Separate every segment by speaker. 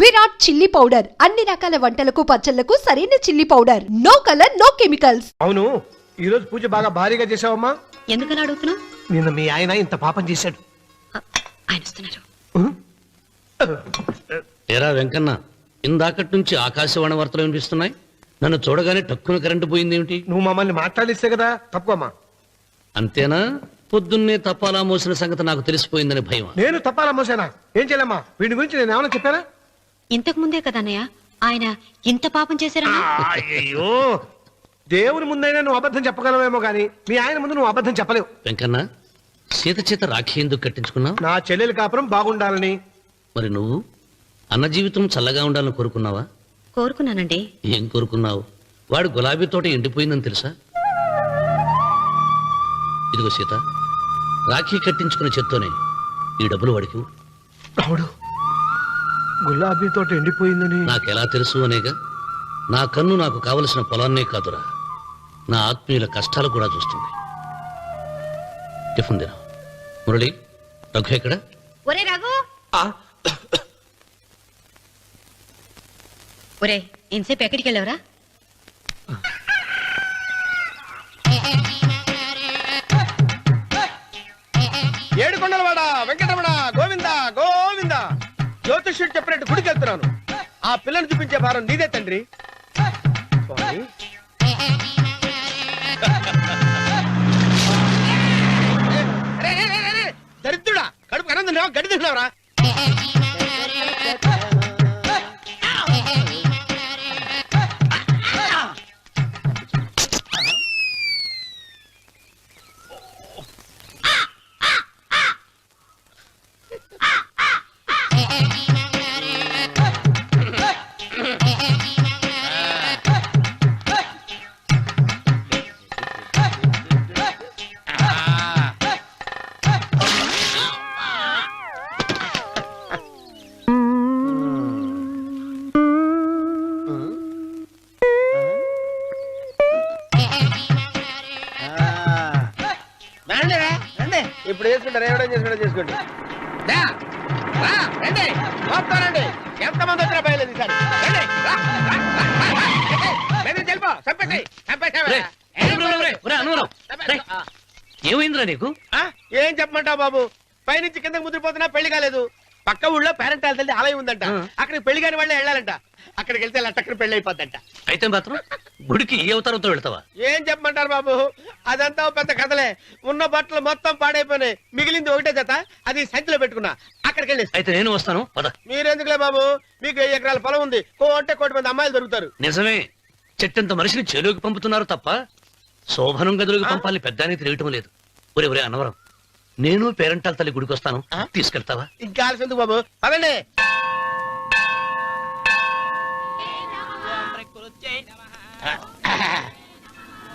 Speaker 1: Virat chilli powder అన్ని రకాల వంటలకు పచ్చళ్లకు సరైన chilli powder. No colour no chemicals.
Speaker 2: అవును, ఈ రోజు పూజ బాగా భారీగా చేసావమ్మా.
Speaker 3: ఎందుకలా అడుగుతున్నావు?
Speaker 2: నిన్న మీ ఆయన ఇంత పాపం చేశాడు.
Speaker 3: ఆయన వస్తున్నారు.
Speaker 4: ఏరా వెంకన్న, ఇందాకటి నుంచి ఆకాశవాణి వార్తలు వినిపిస్తున్నాయి. నన్ను చూడగానే టక్కున కరెంటు పోయిందేమిటి?
Speaker 2: నువ్వు మమ్మల్ని మాట్లాడిస్తే కదా తప్పుకోమ్మా.
Speaker 4: అంతేనా? పొద్దున్నే తపాలా మోసిన సంగతి నాకు తెలిసిపోయిందని భయం.
Speaker 2: నేను తప్పాలా మోసానా? ఏం చేయలేమ్మా, వీడి గురించి నేను ఏమైనా చెప్పానా?
Speaker 3: ఇంతకు ముందే కదా అన్నయ్య ఆయన ఇంత పాపం చేశారన్నా.
Speaker 2: అయ్యో, దేవుని ముందైనా నువ్వు అబద్ధం చెప్పగలవేమో గానీ మీ ఆయన ముందు నువ్వు అబద్ధం చెప్పలేవు.
Speaker 4: వెంకన్న, సీత చేత రాఖీ ఎందుకు కట్టించుకున్నావు?
Speaker 2: నా చెల్లెలి కాపురం బాగుండాలని.
Speaker 4: మరి నువ్వు అన్న జీవితం చల్లగా ఉండాలని కోరుకున్నావా?
Speaker 3: కోరుకున్నానండి.
Speaker 4: ఏం కోరుకున్నావు? వాడు గులాబీ తోట ఎండిపోయిందని తెలుసా? ఇదిగో సీత, రాఖీ కట్టించుకున్న చేత్తోనే ఈ డబ్బులు వాడికి.
Speaker 2: రావుడు, గులాబీ తోట ఎండిపోయిందని
Speaker 4: నాకెలా తెలుసు అనేగా. నా కన్ను నాకు కావలసిన పొలాన్నే కాదురా, నా ఆత్మీయుల కష్టాలు కూడా చూస్తుంది. టిఫిన్ తిన. మురళి, రఘు ఎక్కడ?
Speaker 3: ఒరే రఘు, ఒరే ఇంతసేపు ఎక్కడికి వెళ్ళవరా?
Speaker 2: ఏడుకొండలవాడ వెంకటరమణ గోవింద గోవింద. జ్యోతిష్యుడు చెప్పినట్టు గుడికి వెళ్తున్నాను. ఆ పిల్లని చూపించే భారం నీదే తండ్రి. స్వామి, దరిద్రుడా, కడుపు అన్నం తిన్నావా, గడ్డి తిన్నావరా? ఇప్పుడు చేసుకుంటారు, ఏమైనా చేసుకుంటారు చేసుకోండి. రండి, ఎంతమంది వచ్చినా బయలుదేరి సార్.
Speaker 4: ఏమైందిరా నీకు?
Speaker 2: ఏం చెప్పమంటావు బాబు, పైనుంచి కిందకి ముద్రపోతున్నా పెళ్లి కాలేదు. పక్క ఊళ్ళో పేరెంట్ తల్లి ఆలయం ఉందంట, అక్కడికి పెళ్లి కాని వాళ్ళే వెళ్ళాలంట. అక్కడికి వెళ్తే లట్టక్కన పెళ్లి అయిపోద్దంట.
Speaker 4: అయితే మాత్రం గుడికి ఏ అవతారంతో వెళ్తావా?
Speaker 2: ఏం చెప్పమంటారు బాబు, అదంతా పెద్ద కథలే. ఉన్న బట్టలు మొత్తం పాడైపోయినాయి, మిగిలింది ఒకటే జత, అది సంచిలో పెట్టుకున్నా. అక్కడికి వెళ్ళి
Speaker 4: అయితే నేను వస్తాను.
Speaker 2: మీరెందుకులే బాబు, మీకు 10 ఎకరాల పొలం ఉంది, కోటి మంది అమ్మాయిలు దొరుకుతారు.
Speaker 4: నిజమే, చెట్టంత మనిషిని చెరువుకి పంపుతున్నారు తప్ప శోభనం గదులకు పంపాలని పెద్దానికి తెలియటం లేదు. ఒరే అన్నవరం, నేను పేరెంటాల తల్లి గుడికి వస్తాను, తీసుకెళ్తావా?
Speaker 2: ఇంకా ఆలస్యం ఎందుకు బాబు, పదండి.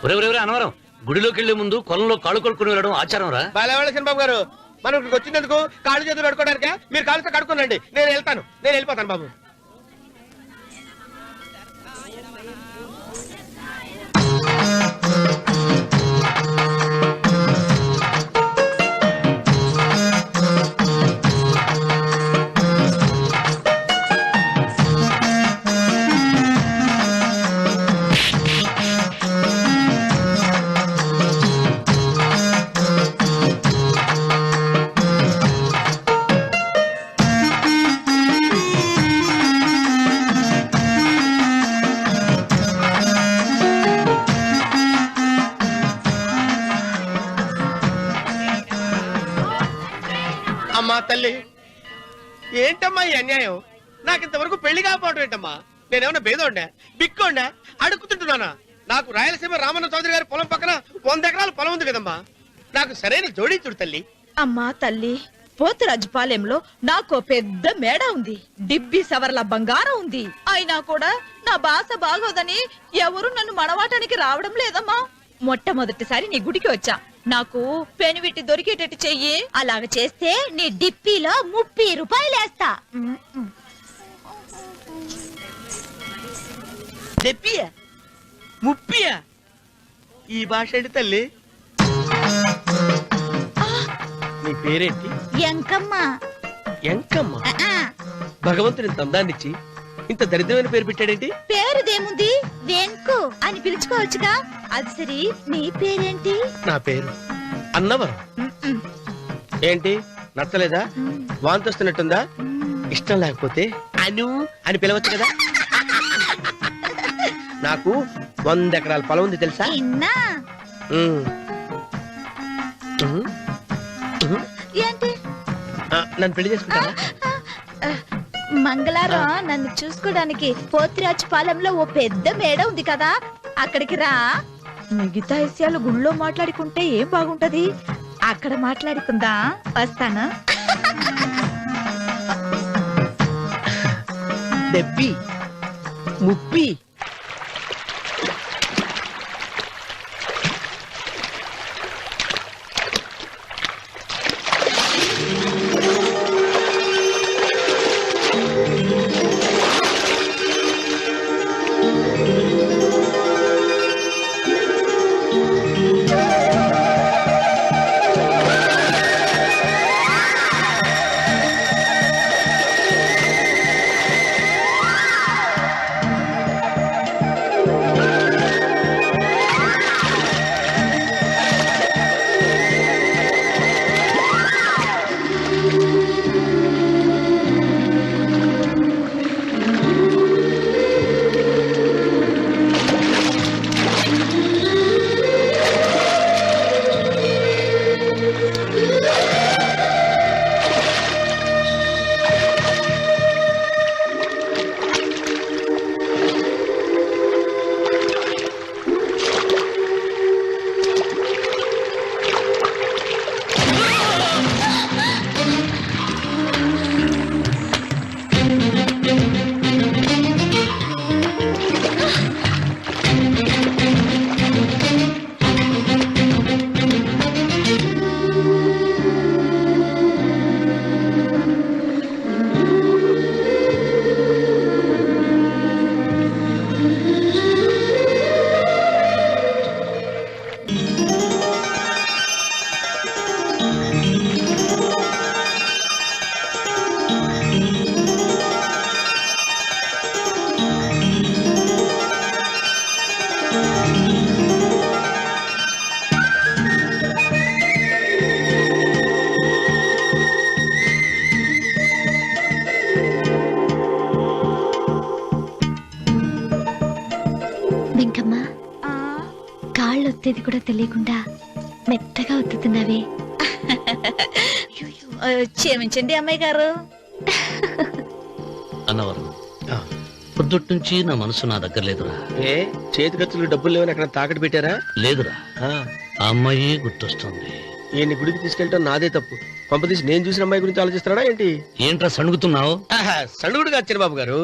Speaker 4: ఒరే అన్నవరం, గుడిలోకి వెళ్లే ముందు కొలంలో కాళ్ళు కొడుకుని వెళ్ళడం ఆచారం రా.
Speaker 2: బాలేవాళ్ళ బాబు గారు, మనం ఇక్కడికి వచ్చినందుకు కాళ్ళు చేతులు కడుక్కోవడానిక? మీరు కాళ్ళతో కడుక్కోనండి, నేను వెళ్ళిపోతాను బాబు. అమ్మా తల్లి, ఏంటమ్మా ఈ అన్యాయం? నాకు ఇంతవరకు పెళ్లి కాకపోవడం ఏంటమ్మా? నేనేమన్నా బేదోండా, బిక్కోండా, అడుగుతుంటున్నానా? నాకు రాయలసీమ రామన్న చౌదరి గారి పొలం పక్కన 100 ఎకరాల పొలం ఉంది కదమ్మా, నాకు సరైన జోడించుడు తల్లి.
Speaker 5: అమ్మా తల్లి, పోతురాజుపాలెంలో నాకు పెద్ద మేడ ఉంది, డిబ్బి సవర్ల బంగారం ఉంది. అయినా కూడా నా భాష బాగోదని ఎవరు నన్ను మనవాటానికి రావడం లేదమ్మా. మొట్టమొదటిసారి నీ గుడికి వచ్చా, నాకు పెనువిటి దొరికేటట్టు చెయ్యి. అలాగ చేస్తే నీ డిప్పిలో 30 రూపాయలు వేస్తా.
Speaker 2: డెప్పియా 30? ఈ భాష ఏంటి తల్లి? నీ పేరేంటి?
Speaker 5: ఎంకమ్మ.
Speaker 2: ఎంకమ్మ? భగవంతుని ఇంత అందాన్నిచ్చి ఇంత దరిద్రమైన పేరు పెట్టాడేంటి?
Speaker 5: పేరుదేముంది, వెంకు అని పిలుచుకోవచ్చుగా. అది సరి, నీ పేరేంటి?
Speaker 2: నా పేరు అన్నవరం.
Speaker 5: మ్మ్.
Speaker 2: ఏంటి నచ్చలేదా? వాంతి వస్తున్నట్టుందా? ఇష్టం లేకపోతే అను అని పిలవచ్చు కదా. నాకు 100 ఎకరాల పొలం ఉంది తెలుసా?
Speaker 5: ఇన్నా
Speaker 2: ఉమ్. ఉమ్. ఉమ్.
Speaker 5: ఏంటి?
Speaker 2: నన్ను పెళ్లి చేసుకుంటావా?
Speaker 5: మంగళారం నన్ను చూసుకోవడానికి పోతిరాజపాలెంలో ఓ పెద్ద మేడ ఉంది కదా, అక్కడికి రా. మిగతా విషయాలు గుళ్ళో మాట్లాడుకుంటే ఏం బాగుంటది, అక్కడ మాట్లాడుకుందా. వస్తాను.
Speaker 2: దెబ్బి ముప్పి.
Speaker 3: వెంకమ్మ, కాళ్ళు ఒత్తేది కూడా తెలియకుండా మెత్తగా ఒత్తుతున్నావే.
Speaker 5: క్షమించండి అమ్మాయి గారు.
Speaker 4: అన్నవరం, పొద్దుటి నుంచి నా మనసు నా దగ్గర లేదురా.
Speaker 2: ఏ చేతి ఖర్చులు డబ్బులు లేవని అక్కడ తాకట్టు పెట్టారా?
Speaker 4: లేదురా, ఆ అమ్మాయి గుర్తొస్తుంది.
Speaker 2: ఈయన్ని గుడికి తీసుకెళ్ళటం నాదే తప్పు. పంపదీసి నేను చూసిన అమ్మాయి గురించి ఆలోచిస్తాడా ఏంటి?
Speaker 4: ఏంట్రా సణుగుతున్నావు?
Speaker 2: సణుగుడుగా చిరబాబు గారు,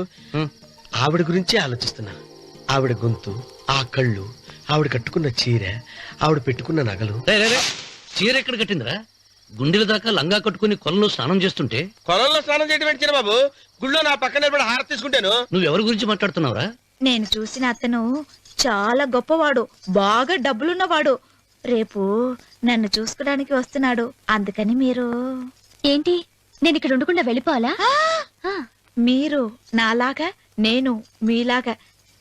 Speaker 2: ఆవిడ గురించి ఆలోచిస్తున్నా. ఆవిడ గొంతు, ఆ కళ్ళు, ఆవిడ కట్టుకున్న చీర, ఆవిడ పెట్టుకున్న నగలు.
Speaker 4: చీర ఎక్కడ కట్టిందిరా? గుండెల దాకా లంగా కట్టుకుని కొలంలో స్నానం చేస్తుంటే.
Speaker 2: కొలంలో స్నానం చేయడం ఏంటి చిరబాబు? గుళ్ళో నా పక్కన నిలబడి హారతి తీసుకుంటాను.
Speaker 4: నువ్వెవరి గురించి మాట్లాడుతున్నావురా?
Speaker 5: నేను చూసిన అతను చాలా గొప్పవాడు, బాగా డబ్బులున్నవాడు. రేపు నన్ను చూసుకోడానికి వస్తున్నాడు. అందుకని మీరు
Speaker 3: ఏంటి, నేను ఇక్కడ ఉండకుండా వెళ్ళిపోవాలా?
Speaker 5: మీరు నాలాగా, నేను మీలాగా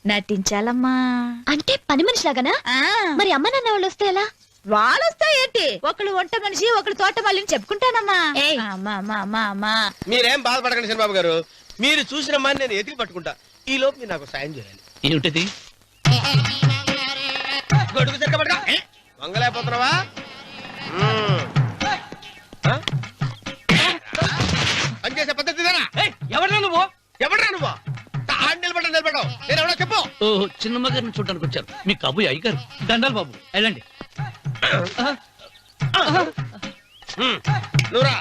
Speaker 5: నటించాలమ్మా.
Speaker 3: అంటే పని మనిషిలాగానా? మరి అమ్మ నాన్న వాళ్ళు వస్తే ఎలా?
Speaker 5: వాళ్ళొస్తా ఏంటి, ఒకళ్ళు వంట మనిషి, ఒకళ్ళు తోట మళ్ళీ చెప్పుకుంటానమ్మా.
Speaker 2: మీరేం బాధపడకండి చంద్రబాబు గారు. మీరు చూసిన అమ్మాయిని నేను ఎతికి పట్టుకుంటా. ఈ లోపు మీరు నాకు సాయం చేయాలి.
Speaker 4: ఏమిటిది?
Speaker 2: గొడుగు సరిగ్గా పట్టుకో. వంగలేకపోతున్నావా? పనిచేసే పద్ధతి ఎవరా నువ్వు? ఎవరా నువ్వు? నిలబడ్డావు. నేను ఎవడో చెప్పు.
Speaker 4: ఓహో, చిన్నమ్మ గారిని చూడడానికి వచ్చారు. మీ కాబోయే అయ్యగారు. దండాలు బాబు, వెళ్ళండి.
Speaker 2: నువ్వురా.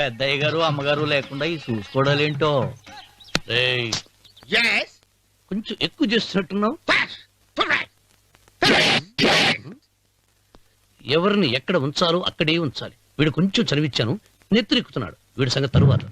Speaker 6: పెద్దయ్య గారు అమ్మగారు లేకుండా ఈ చూసుకోవడాలేంటో.
Speaker 4: కొంచెం ఎక్కువ చేస్తున్నట్టున్నావు. ఎవరిని ఎక్కడ ఉంచాలో అక్కడే ఉంచాలి. వీడు కొంచెం చదివిచ్చాను, నెత్తిరెక్కుతున్నాడు. వీడి సంగతి తరువాత.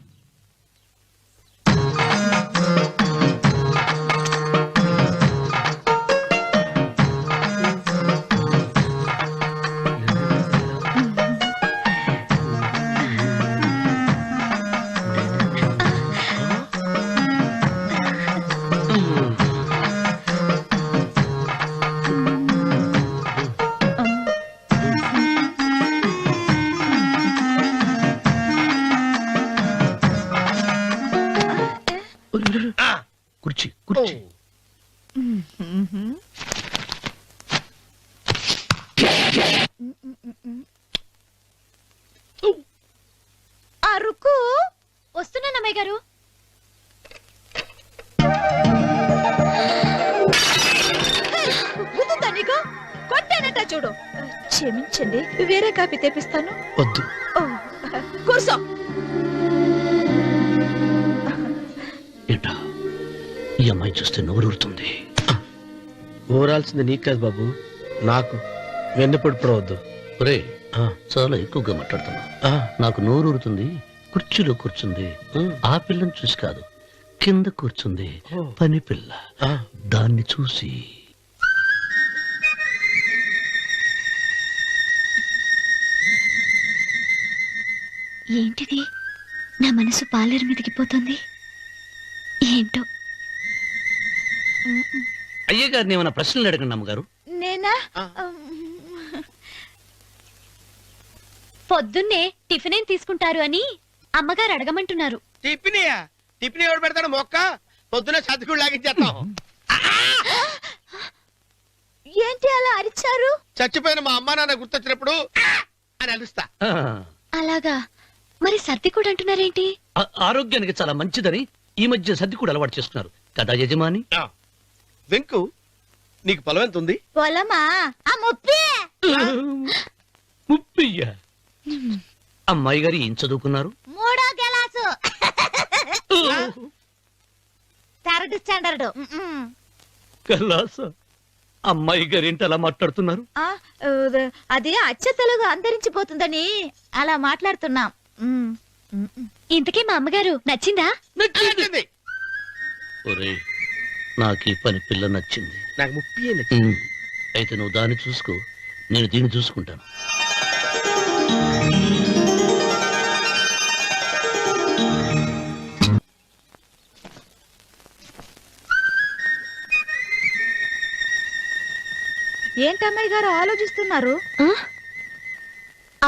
Speaker 5: రుక్కు
Speaker 3: వస్తున్నానమ్మాయి గారు.
Speaker 5: గుద్దుతా నీకు? కొట్టానట చూడు. క్షమించండి, వేరే కాపీ తెప్పిస్తాను.
Speaker 2: వద్దు.
Speaker 5: ఓ, కూర్చో.
Speaker 4: ఏంటా ఈ అమ్మాయి చూస్తే నోరూరుతుంది.
Speaker 2: ఊరాల్సింది నీకు కాదు బాబు, నాకు. వెన్నెప్పుడు పడవద్దు.
Speaker 4: ఒరే చాలా ఎక్కువగా మాట్లాడుతున్నా. నాకు నోరూరుతుంది. కుర్చీలో కూర్చుంది. ఆ పిల్లని చూసి కాదు, కింద కూర్చుంది పని పిల్ల. దాన్ని చూసి
Speaker 3: ఏంటిది? నా మనసు పాలేరు మీదకి పోతుంది. ఏంటో.
Speaker 4: అయ్య గారిని ఏమైనా ప్రశ్నలు అడగండి అమ్మగారు.
Speaker 5: నేనా?
Speaker 3: పొద్దున్నే టిఫిన్ ఏం తీసుకుంటారు అని అమ్మగారు అడగమంటున్నారు.
Speaker 2: టిఫినియా? టిఫిన్ ఎవడు పెడతాడు మొక్క? పొద్దున సర్దుకుడు లాగించేస్తాం.
Speaker 5: ఏంటి అలా అరిచారు?
Speaker 2: చచ్చిపోయిన మా అమ్మ నాన్న గుర్తొచ్చినప్పుడు అని అలుస్తా.
Speaker 3: అలాగా? మరి సర్ది కూడా అంటున్నారేంటి?
Speaker 4: ఆరోగ్యానికి చాలా మంచిదని ఈ మధ్య సర్ది కూడా అలవాటు చేస్తున్నారు కదా యజమాని.
Speaker 2: వెంకు, నీకు పొలం ఎంత ఉంది?
Speaker 5: పొలమా? ఆ ముప్పి.
Speaker 4: ముప్పయ్య. అమ్మాయి గారు ఏం చదువుకున్నారు?
Speaker 5: 3వ క్లాసు, 3rd స్టాండర్డ్.
Speaker 4: కలాస. అమ్మాయి గారు ఏంటి అలా మాట్లాడుతున్నారు?
Speaker 5: అది అచ్చ తెలుగు అంతరించిపోతుందని అలా మాట్లాడుతున్నాం.
Speaker 3: ఇంతకీ మా అమ్మగారు నచ్చిందా?
Speaker 2: నచ్చింది.
Speaker 4: ఒరే నాకు ఈ పని పిల్ల నచ్చింది.
Speaker 2: నాకు ముప్పి.
Speaker 4: అయితే నువ్వు దాన్ని చూసుకో, నేను దీన్ని చూసుకుంటాను.
Speaker 5: ఏంటమ్మాయి గారు ఆలోచిస్తున్నారు?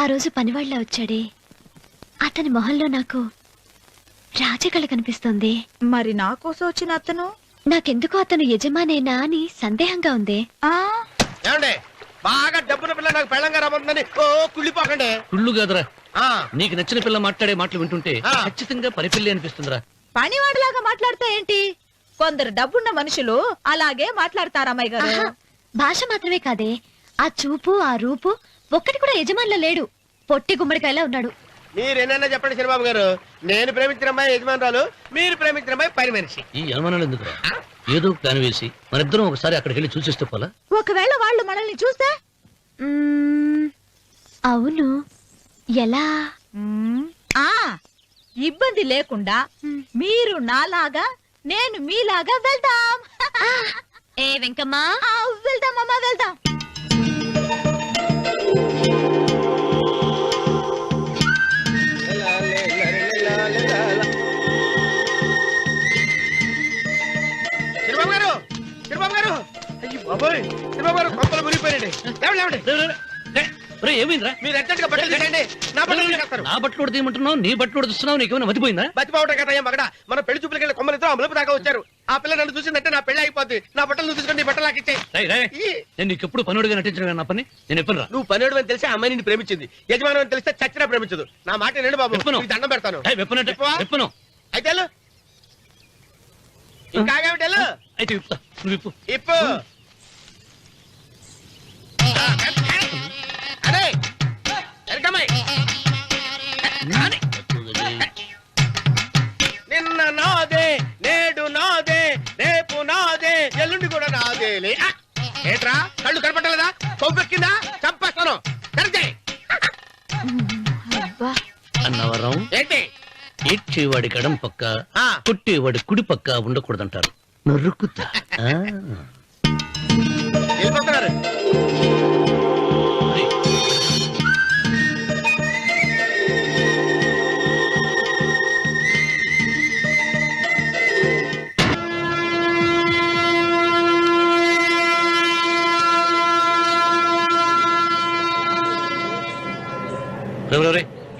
Speaker 3: ఆ రోజు పనివాళ్ళ వచ్చాడే, అతని మొహంలో నాకు రాజకళ కనిపిస్తోంది.
Speaker 5: మరి నా కోసం వచ్చిన అతను?
Speaker 3: నాకెందుకో అతను యజమానేనా అని సందేహంగా ఉంది.
Speaker 2: ఏమండి, బాగా డబ్బున పిల్ల నాకు పెళ్ళంగా రాబోతుందని ఓ కుళ్ళిపోకండి.
Speaker 4: కుళ్ళు కాదురా,
Speaker 2: ఆ,
Speaker 4: నీకు నచ్చిన పిల్ల మాట్లాడే మాటలు వింటుంటే ఖచ్చితంగా పని పిల్లి అనిపిస్తుందిరా.
Speaker 5: పనివాడిలాగా మాట్లాడతా ఏంటి? కొందరు డబ్బున్న మనుషులు అలాగే మాట్లాడతారమ్మాయి గారు.
Speaker 3: ఆహా, భాష మాత్రమే కాదే, ఆ చూపు ఆ రూపు ఒక్కటి కూడా యజమానిలో లేడు. పొట్టి గుమ్మడికాయలా ఉన్నాడు.
Speaker 2: మీరేనన్నా చెప్పండి శనిబాబు గారు, నేను ప్రేమించిన అమ్మాయి యజమానురాలు, మీరు ప్రేమించిన అమ్మాయి పని మనిషి.
Speaker 4: ఈ అనుమానాలు ఎందుకురా? ఏదో ప్లాన్ వేసి మనిద్దరం ఒకసారి అక్కడికి వెళ్ళి చూసేస్తే పోలా?
Speaker 5: ఒకవేళ వాళ్ళు మనల్ని చూస్తే?
Speaker 3: అవును, ఎలా?
Speaker 5: ఇబ్బంది లేకుండా మీరు నాలాగా నేను మీలాగా వెళ్దాం.
Speaker 3: ఏ వెంకమ్మా,
Speaker 5: వెళ్దాం అమ్మా, వెళ్దాం.
Speaker 2: శనిబాబు గారు, శనిబాబు గారు, అయ్యి బాబోయ్, శనిబాబు గారు కొంపలు మునిగిపోయారండి. లేవండి.
Speaker 4: ఏమైందిరా?
Speaker 2: మీరు అర్జెంట్ గా బట్టలు తీసేయండి, నా బట్టలు తీసేస్తారు.
Speaker 4: నా బట్టలు ఉడతీయమంటున్నావు, నీ బట్టలు ఉడుతున్నావు, నీకేమైనా మతిపోయిందా?
Speaker 2: బతిపోవటం కదా ఏం మగడ, మన పెళ్లి చూపులకి వెళ్ళి కొమ్మలితో అమలుపు దాకా వచ్చారు. ఆ పిల్ల నన్ను చూసిందంటే నా పెళ్లి అయిపోద్ది. నా బట్టలు నువ్వు తీసుకొని బట్టలు నాకు ఇచ్చేయి.
Speaker 4: నేను నీకు ఎప్పుడు పనుడిగా నటించడం నా పని. నేను ఎప్పుడు రా?
Speaker 2: నువ్వు పనివాడు అని తెలిసి ఆ అమ్మాయి నిన్ను ప్రేమించింది, యజమాని అని తెలిస్తే చచ్చినా ప్రేమించదు. నా మాట వినండి బాబు,
Speaker 4: విప్పను.
Speaker 2: నీకు దండం పెడతాను.
Speaker 4: విప్పను.
Speaker 2: అయితే వెళ్ళు. ఇంకా ఆగేమిటి, వెళ్ళు.
Speaker 4: అయితే విప్పుతా, నువ్వు విప్పు.
Speaker 2: ఇప్పు. అరే ఎరకమ్మాయి, నిన్న నాదే, నేడు నాదే, రేపు నాదే, ఎల్లుండి కూడా నాదేలే. ఏట్రా కళ్ళు కనపట్టలేదా? కొవ్వెక్కిందా? చంపేస్తాను. కరెక్టే.
Speaker 4: అన్నవరం
Speaker 2: ఏంటి?
Speaker 4: ఏడ్చేవాడి గడం పక్క,
Speaker 2: ఆ.
Speaker 4: కొట్టేవాడి కుడి పక్క ఉండకూడదంటారు. నరుకుతా.
Speaker 2: వెళ్ళిపోతున్నారు.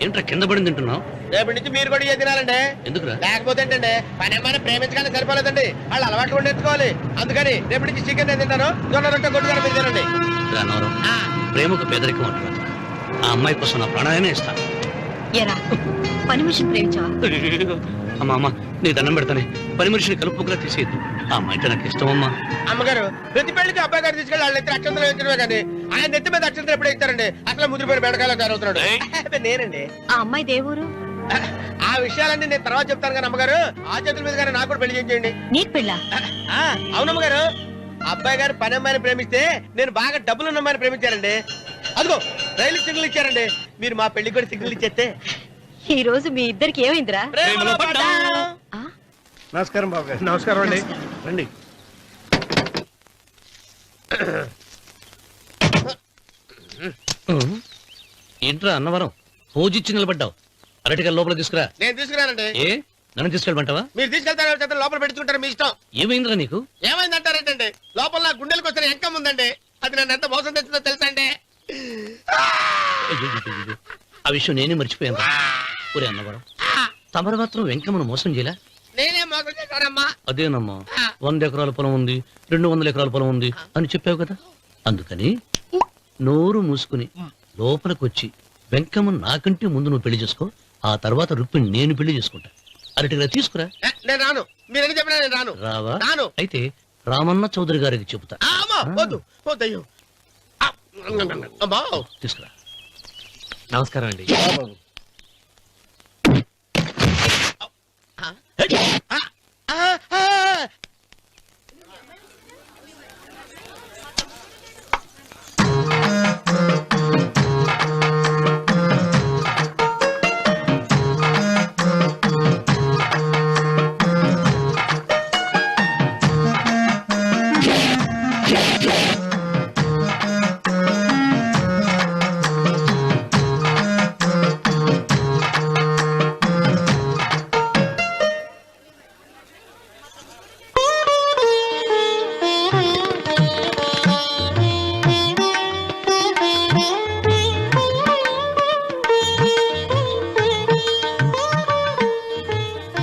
Speaker 4: ఏంట్రా కింద పడింది తింటున్నావు?
Speaker 2: రేపటి నుంచి మీరు కూడా ఇదే తినాలండి.
Speaker 4: ఎందుకురా?
Speaker 2: లేకపోతే ఏంటండి, పని ఏమైనా ప్రేమించగానే సరిపోలేదండి, వాళ్ళు అలవాట్లు కూడా నేర్చుకోవాలి. అందుకని రేపటి నుంచి చికెన్ నేను తింటాను, జొన్న రొట్టె కొట్టుగా మీరు తినండి.
Speaker 4: అన్నవరం, ప్రేమకు పేదరికం అంటారు. ఆ అమ్మాయి కోసం నా ప్రాణాయనే ఇస్తాను.
Speaker 5: ఎరా
Speaker 3: పని మనిషిని ప్రేమించావా?
Speaker 4: అమ్మా అమ్మ నీ దండం పెడతానే, పని మనిషిని కలుపుకులా తీసేయద్దు. ఆ అమ్మాయి అంటే నాకు ఇష్టం అమ్మా.
Speaker 2: అమ్మగారు ప్రతి పెళ్లికి అబ్బాయి గారు తీసుకెళ్ళి వాళ్ళ ఎత్తి అక్షంతలు వేయించడమే కానీ ఆయన నెత్తి మీద అక్షంతలు ఎప్పుడే ఇస్తారండి. అసలు ముదిరిపోయిన బెడకాయలు తయారవుతున్నాడు. నేనండి.
Speaker 3: ఆ అమ్మాయి దేవురు
Speaker 2: ఆ విషయాలన్నీ నేను తర్వాత చెప్తాను కానీ అమ్మగారు ఆ చేతుల మీద కానీ నాకు కూడా పెళ్లి చేయండి.
Speaker 3: నీకు పెళ్ళా?
Speaker 2: అవునమ్మగారు, అబ్బాయి గారు పని అమ్మాయిని ప్రేమిస్తే నేను బాగా డబ్బులున్న అమ్మాయిని ప్రేమించారండి. అదిగో రైలు సిగ్నల్ ఇచ్చారండి. మీరు మా పెళ్లికి కూడా సిగ్నల్ ఇచ్చేస్తే
Speaker 3: ఈ రోజు మీ ఇద్దరికి ఏమైందిరా?
Speaker 2: ప్రేమలో పడ్డాం.
Speaker 7: నమస్కారం బాబు గారు.
Speaker 2: నమస్కారం అండి.
Speaker 7: రండి.
Speaker 4: ఏంట్రా అన్నవరం పూజిచ్చి నిలబడ్డావు? అరటిగా లోపల తీసుకురా.
Speaker 2: నేను తీసుకురానండి.
Speaker 4: ఏ నన్ను తీసుకెళ్ళమంటావా?
Speaker 2: మీరు తీసుకెళ్తారు లోపల పెట్టుకుంటారు, మీ ఇష్టం.
Speaker 4: ఏమైందిరా నీకు?
Speaker 2: ఏమైందంటారేంటండి? లోపల నా గుండెలకు వచ్చిన ఎంకం ఉందండి. అది నన్ను ఎంత మోసం తెచ్చిందో తెలుసా అండి?
Speaker 4: అయ్యయ్యయ్యయ్యో. ఆ విషయం నేనే మర్చిపోయాను. ఒరే అన్నవరం, తమరు మాత్రం వెంకమ్మను మోసం చేయలే?
Speaker 2: నేనే మోసం చేశానమ్మా.
Speaker 4: అదేనమ్మా, 100 ఎకరాల పొలం ఉంది, 200 ఎకరాల పొలం ఉంది అని చెప్పావు కదా, అందుకని నోరు మూసుకుని లోపలికి వచ్చి వెంకమ్మను నాకంటే ముందు నువ్వు పెళ్లి చేసుకో. ఆ తర్వాత రుక్మిణి నేను పెళ్లి చేసుకుంటా. అరటిగా తీసుకురా.
Speaker 2: నేను రాను. మీరని చెప్పినా నేను రాను.
Speaker 4: రావా?
Speaker 2: రాను.
Speaker 4: అయితే రామన్న చౌదరి గారికి చెబుతా.
Speaker 2: అమ్మా వద్దు వద్దయ్యో. అమ్మా
Speaker 4: తీసుకురా.
Speaker 6: నమస్కారం అండి.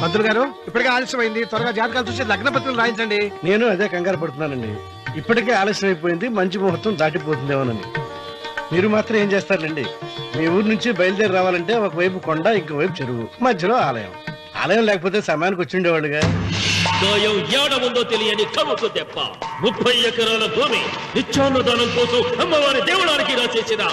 Speaker 7: పంతులు గారు ఇప్పటికే ఆలస్యమైంది, త్వరగా జాతకాలు చూసి లగ్న పత్రికలు రాయించండి. నేను అదే కంగారు పడుతున్నానండి. ఇప్పటికే ఆలస్యం అయిపోయింది, మంచి ముహూర్తం దాటిపోతుందేమోనని. మీరు మాత్రం ఏం చేస్తారండి? మీ ఊరు నుంచి బయలుదేరి రావాలంటే ఒకవైపు కొండ, ఇంకోవైపు చెరువు, మధ్యలో ఆలయం. ఆలయం లేకపోతే సమయానికి వచ్చి ఉండేవాళ్ళుగా.
Speaker 8: గాయం ఏడముందో తెలియని కవుకు దెబ్బ. 30 ఎకరాల భూమి నిత్యాన్నదానం కోసం అమ్మవారి దేవుడానికి రాసేసిన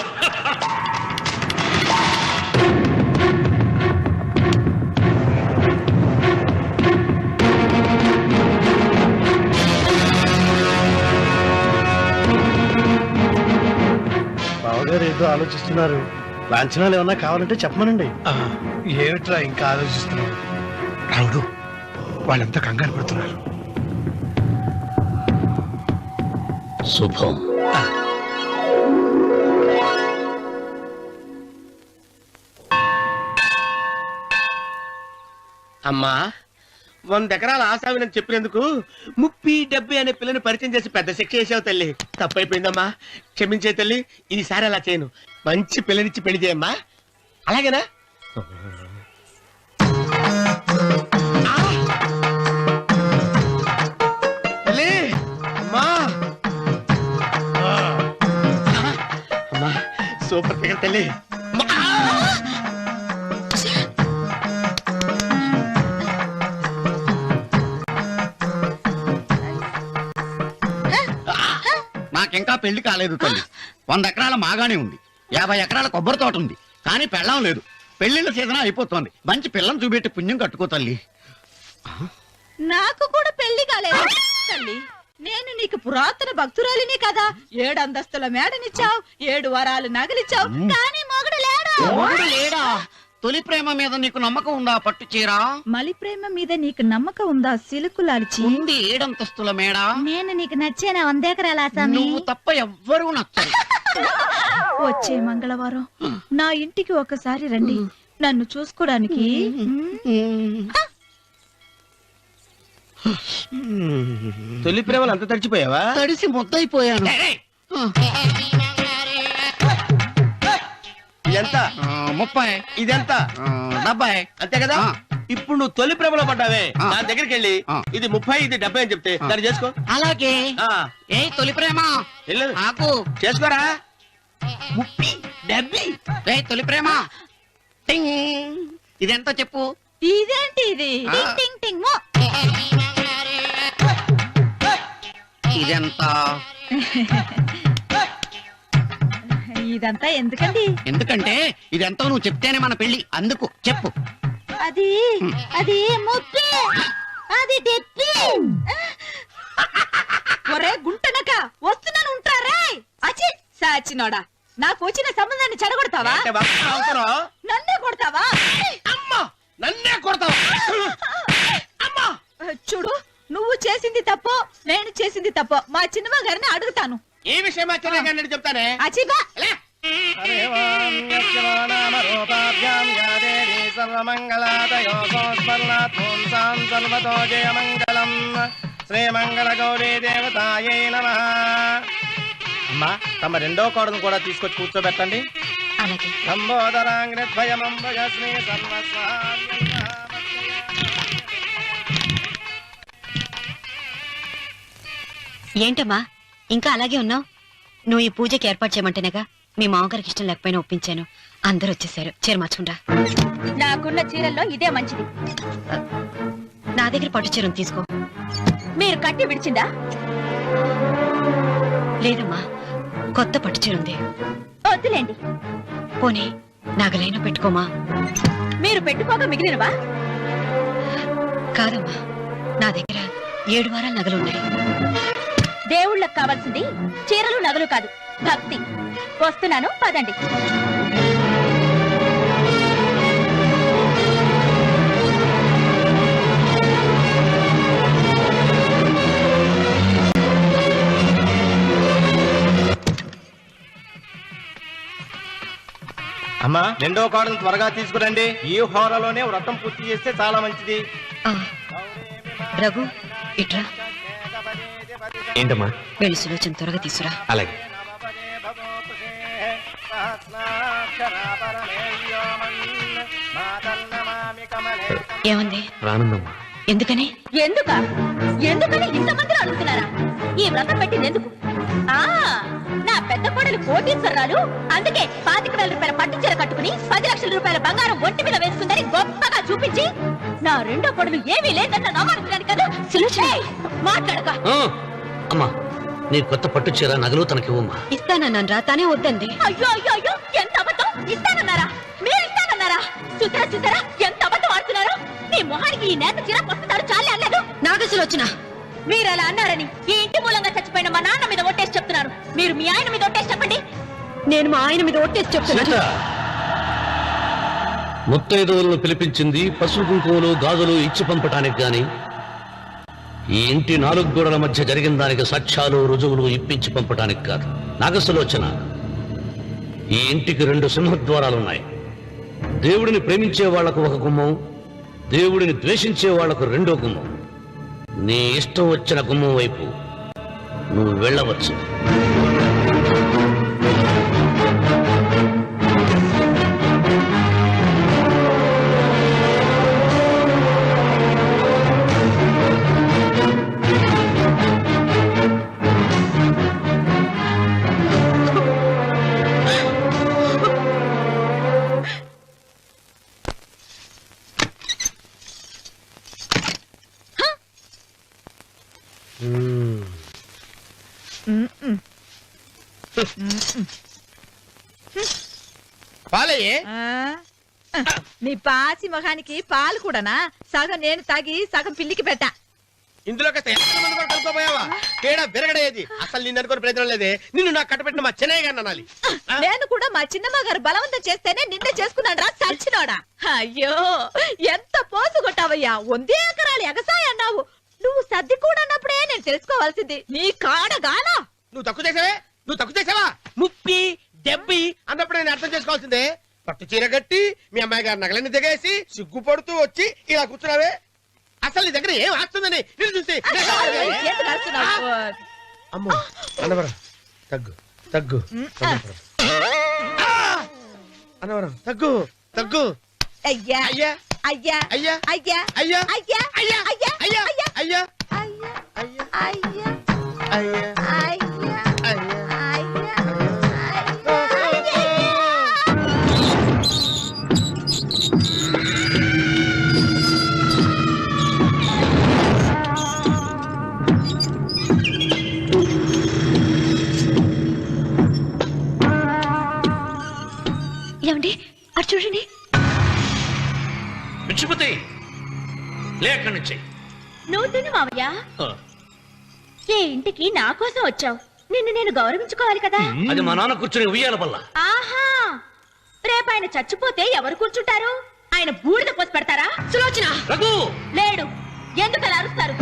Speaker 7: బావగారు ఏదో ఆలోచిస్తున్నారు. లాంఛనాలు ఏమన్నా కావాలంటే చెప్పమనండి.
Speaker 9: ఏమిట్రా ఇంకా ఆలోచిస్తున్నావు? రావుడు, వాళ్ళంతా కంగారు పడుతున్నారు.
Speaker 4: శుభం.
Speaker 2: అమ్మా 100 ఎకరాల ఆశావినని చెప్పినందుకు 30-70 అనే పిల్లని పరిచయం చేసి పెద్ద శిక్ష చేసావు తల్లి. తప్పైపోయిందమ్మా, క్షమించే తల్లి. ఈసారి అలా చేయను. మంచి పిల్లనిచ్చి పెళ్లి చేయమ్మా. అలాగేనా? తల్లి అమ్మా. అమ్మా సూపర్ ఫిగర్ తల్లి.
Speaker 10: నాకింకా పెళ్లి కాలేదు తల్లి. 100 ఎకరాల మాగానే ఉంది, 50 ఎకరాల కొబ్బరి తోట ఉంది, కానీ పెళ్ళం లేదు. పెళ్లిళ్ళ సీజన్ అయిపోతుంది. మంచి పిల్లని చూపెట్టి పుణ్యం కట్టుకో తల్లి.
Speaker 5: నాకు కూడా పెళ్లి కాలేదు తల్లి. నేను నీకు పురాతన భక్తురాలిని కదా. 7 అంతస్తుల మేడనిచ్చావు, 7 వరాలు నగలిచ్చావు, కానీ మొగుడు లేడు.
Speaker 10: మొగుడు లేడా? తొలి ప్రేమ మీద నీకు నమ్మకం ఉందా? పట్టు చీరా.
Speaker 5: మలి ప్రేమ మీద నీకు నమ్మకం ఉందా? సిలుకులాల్చి
Speaker 10: ఉంది 7 అంతస్తుల మేడ.
Speaker 3: నేను నీకు నచ్చేనా 100 ఎకరాల ఆసామి?
Speaker 10: నువ్వు తప్ప ఎవ్వరూ నచ్చరు.
Speaker 5: వచ్చే మంగళవారం నా ఇంటికి ఒకసారి రండి, నన్ను చూసుకోవడానికి.
Speaker 2: తొలి ప్రేమలు అంత తడిచిపోయావా?
Speaker 10: తడిసి ముద్దయిపోయాను.
Speaker 2: ఎంత?
Speaker 10: 30.
Speaker 2: ఇదెంత?
Speaker 10: 70.
Speaker 2: అంతే కదా. ఇప్పుడు నువ్వు తొలి ప్రేమలో పడ్డావే, దాని దగ్గరికి వెళ్ళి ఇది 30 ఇది 70 అని చెప్తే దాన్ని చేసుకో.
Speaker 10: అలాగే. ఏ తొలి ప్రేమ
Speaker 2: వెళ్ళు
Speaker 10: నాకు
Speaker 2: చేసుకోరా. 30 70.
Speaker 10: ఏ తొలి ప్రేమ టింగ్. ఇదెంత చెప్పు.
Speaker 5: ఇదేంటి ఇది?
Speaker 10: ఆ.
Speaker 5: టింగ్ టింగ్ టింగ్ మో.
Speaker 10: ఇదెంత?
Speaker 5: ఇదంతా ఎందుకండి?
Speaker 10: ఎందుకంటే ఇదెంతో నువ్వు చెప్తేనే మన పెళ్లి. అందుకు చెప్పు.
Speaker 5: అది అది ముప్పి, అది డెప్పి. ఒరే గుంటనక వస్తున్నాను ఉంటారా? అచి సాచినోడా, నాకు వచ్చిన సంబంధాన్ని చెడగొడతావా?
Speaker 2: అంటే బాబు అవసరం?
Speaker 5: నన్నే కొడతావా?
Speaker 2: అమ్మా నన్నే కొడతావా? అమ్మా
Speaker 5: చూడు, నువ్వు చేసింది తప్పు, నేను చేసింది తప్పు. మా చిన్నమ్మ గారిని అడుగుతాను.
Speaker 2: ఈ విషయం ఆశ్చర్యంగా చెప్తానే.
Speaker 5: అచిబా
Speaker 2: లే. శ్రీమంగళ గౌరీ దేవతాయై నమః. అమ్మా తమ రెండో కోడను కూడా తీసుకొచ్చి కూర్చోబెట్టండి.
Speaker 3: అలాగే.
Speaker 2: లంబోదరాంగ్రద్వయమంబుజ శ్రీ సర్వస్వామ్యై నమః.
Speaker 3: ఏంటమ్మా ఇంకా అలాగే ఉన్నావు? నువ్వు ఈ పూజకి ఏర్పాటు చేయమంటేనేగా మీ మామగారికి ఇష్టం లేకపోయినా ఒప్పించాను. అందరూ వచ్చేసారు. చీర మార్చుకుంటా.
Speaker 5: నాకున్న చీరల్లో ఇదే మంచిది.
Speaker 3: నా దగ్గర పట్టు చీరను తీసుకో.
Speaker 5: మీరు కట్టి విడిచిందా?
Speaker 3: లేదమ్మా, కొత్త పట్టు చీర ఉంది.
Speaker 5: వద్దులేండి.
Speaker 3: పోనీ నాగలైనా పెట్టుకోమా.
Speaker 5: మీరు పెట్టుకోక మిగిలినవా?
Speaker 3: కాదమ్మా, నా దగ్గర 7 వారాల నగలున్నాయి.
Speaker 5: దేవుళ్ళకు కావాల్సింది చీరలు నగలు కాదు, భక్తి. వస్తున్నాను, పదండి.
Speaker 2: అమ్మా రెండో కోడను త్వరగా తీసుకురండి. ఈ హోరలోనే వ్రతం పూర్తి చేస్తే చాలా మంచిది.
Speaker 3: ఆ, రఘు ఇట్రా.
Speaker 6: ఏంటమ్మా?
Speaker 3: వెళ్ళి సులోచన త్వరగా తీసురా.
Speaker 6: అలాగే.
Speaker 3: ఏమంది?
Speaker 6: రానుందమ్మా.
Speaker 3: ఎందుకని?
Speaker 5: ఎందుకని ఇంతమందిని అడుగుతున్నారా? ఈ వ్రతం పెట్టింది ఎందుకు? ఆ నా పెద్ద కోడలు కోటీశ్వరరాలు, అందుకే 25,000 రూపాయల పట్టు చీర కట్టుకుని 10 లక్షల రూపాయల బంగారం ఒంటి మీద వేసుకుందని గొప్పగా చూపించి, నా రెండో కోడలు ఏమీ లేదన్న నమ్మకం కదా. మాట్లాడక.
Speaker 4: అమ్మా నీ కొత్త పట్టు చీర నగలు తనకివ్వమ్మా.
Speaker 3: ఇస్తానన్నాను రా, తానే వద్దంది.
Speaker 5: అయ్యో అయ్యో అయ్యో, ఎంత అబద్ధం! ఇస్తానన్నారా? మీరు ఇస్తానన్నారా? చూసారా చూసారా ఎంత అబద్ధం ఆడుతున్నారు? నీ మొహానికి ఈ నేత చీర వస్తున్నారు చాలే అనలేదు.
Speaker 3: నాగసులోచన,
Speaker 5: మీరు అలా అన్నారని ఈ ఇంటి మూలంగా చచ్చిపోయిన మా నాన్న మీద ఒట్టేసి చెప్తున్నారు. మీరు మీ ఆయన మీద ఒట్టేసి చెప్పండి.
Speaker 3: నేను మా ఆయన మీద ఒట్టేసి చెప్తున్నా.
Speaker 4: ముత్తైదువులను పిలిపించింది పసుపు కుంకుమలు గాజులు ఇచ్చి పంపటానికి గాని, ఈ ఇంటి 4 గోడల మధ్య జరిగిన దానికి సాక్ష్యాలు రుజువులు ఇప్పించి పంపటానికి కాదు. నాగసులోచన, ఈ ఇంటికి 2 సింహద్వారాలున్నాయి. దేవుడిని ప్రేమించే వాళ్లకు ఒక గుమ్మం, దేవుడిని ద్వేషించే వాళ్లకు 2వ గుమ్మం. నీ ఇష్టం వచ్చిన గుమ్మం వైపు నువ్వు వెళ్ళవచ్చు.
Speaker 2: పాలయ్యే.
Speaker 5: నీ పాసి మొహానికి పాలు కూడానా? సగం నేను తాగి సగం పిల్లికి పెట్టా.
Speaker 2: ఇందులో కలుపుకోపోయావా? తేడా విరగడేది. అసలు నిన్ను అనుకుని ప్రయోజనం లేదే. నిన్ను నాకు కట్టబెట్టిన మా చెన్నయ్య గారిని అనాలి.
Speaker 5: నేను కూడా మా చిన్నమ్మ గారు బలవంతం చేస్తేనే నిన్నే చేసుకున్నాడు రా సచ్చినోడా. అయ్యో ఎంత పోసు కొట్టావయ్యా. 100 ఎకరాలు ఎగసాయ అన్నావు. నువ్వు సర్ది కూడా అన్నప్పుడే నేను తెలుసుకోవాల్సింది. నీ కాడగానా?
Speaker 2: నువ్వు తక్కువ చేసావా? 30, 70 అన్నప్పుడు నేను అర్థం చేసుకోవాల్సిందే. పట్టు చీర కట్టి మీ అమ్మాయి గారి నగలన్నీ దిగేసి సిగ్గుపడుతూ వచ్చి ఇలా కూర్చున్నావే. అసలు నీ దగ్గర ఏం ఆస్తుందని నేను చూసి. అమ్మో అన్నవరం తగ్గు తగ్గు. అన్నవరం తగ్గు తగ్గు.
Speaker 5: అయ్యా
Speaker 2: అయ్యా
Speaker 5: అయ్యా
Speaker 2: అయ్యా
Speaker 5: అయ్యా
Speaker 2: అయ్యా
Speaker 5: అయ్యా
Speaker 2: అయ్యా
Speaker 5: అయ్యా
Speaker 2: అయ్యా
Speaker 5: అయ్యా
Speaker 2: అయ్యా
Speaker 5: అయ్యా
Speaker 2: అయ్యా
Speaker 5: అయ్యా
Speaker 2: అయ్యా
Speaker 8: లేక నుంచి
Speaker 3: నువ్వు తిను మావయ్య. ఏ ఇంటికి నా కోసం వచ్చావు, నిన్ను నేను గౌరవించుకోవాలి కదా.
Speaker 8: అది మా నాన్న కూర్చుని ఉయ్యాల వల్ల.
Speaker 3: ఆహా, రేపు ఆయన చచ్చిపోతే ఎవరు కూర్చుంటారు? ఆయన బూడిద పోసి పెడతారా? సులోచన
Speaker 8: రఘు
Speaker 3: లేడు, ఎందుకు అలా అరుస్తారు?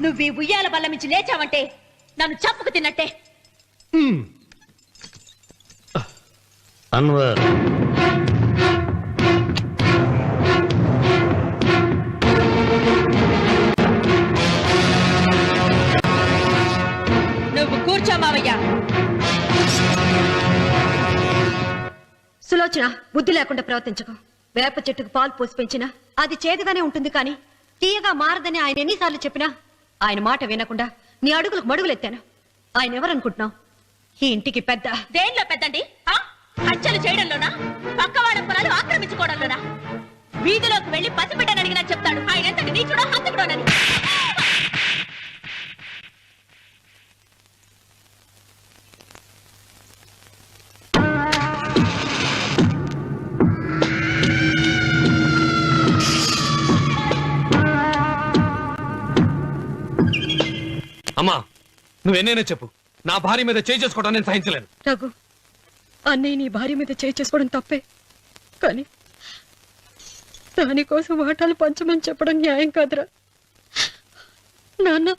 Speaker 3: నువ్వు ఈ ఉయ్యాల బల్ల మించి లేచావంటే నన్ను చంపుకు తిన్నట్టే.
Speaker 4: అన్వర్,
Speaker 3: నువ్వు కూర్చో మావయ్య.
Speaker 11: సులోచన, బుద్ధి లేకుండా ప్రవర్తించకు. వేప చెట్టుకు పాలు పోసి పెంచినా అది చేదుగానే ఉంటుంది, కానీ తీయగా మారదని ఆయన ఎన్నిసార్లు చెప్పినా ఆయన మాట వినకుండా నీ అడుగులకు మడుగులెత్తాను. ఆయన ఎవరనుకుంటున్నావు? ఈ ఇంటికి పెద్ద.
Speaker 3: దేనిలో పెద్దండి? హత్యలు చేయడంలోనా? పక్కవాడ పొలాలు ఆక్రమించుకోవడంలోనా? వీధిలోకి వెళ్లి పసిబిడ్డని అడిగినా చెప్తాడు ఆయన ఎంతటి నీచుడో హంతకుడోనని.
Speaker 6: అమ్మా, నువ్వెన్నైనా చెప్పు, నా భార్య మీద చేయి చేసుకోవడం నేను సహించలేను.
Speaker 11: రఘు, అన్నయ్య నీ భార్య మీద చేయి చేసుకోవడం తప్పే, కానీ దానికోసం వాటాలు పంచమని చెప్పడం న్యాయం కాదురా. నాన్న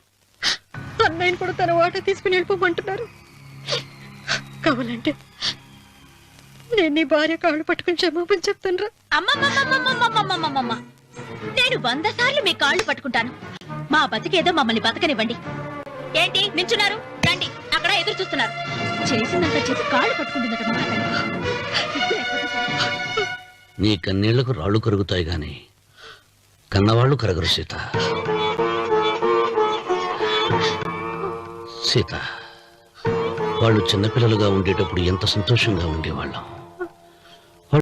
Speaker 11: అన్నయ్యని కూడా తన వాటా తీసుకుని వెళ్ళిపోమంటున్నారు. కావాలంటే నేను నీ భార్య కాళ్ళు పట్టుకుని క్షమాపణ చెప్తాను రా.
Speaker 3: అమ్మమ్మమ్మమ్మమ్మమ్మమ్మమ్మమ్మ, నేను 100 సార్లు మీ కాళ్ళు పట్టుకుంటాను. మా బతికేదో మమ్మల్ని బతకనివ్వండి. ఏంటి నించున్నారు? రండి, అక్కడ ఎదురు చూస్తున్నారు. చేసిందంతా చేసి కాళ్ళు పట్టుకుంటుందట.
Speaker 4: నీ కన్నీళ్లకు రాళ్ళు కరుగుతాయి గాని కన్నవాళ్లు కరగరు సీత. సీత, వాళ్ళు చిన్నపిల్లలుగా ఉండేటప్పుడు ఎంత సంతోషంగా ఉండేవాళ్ళం.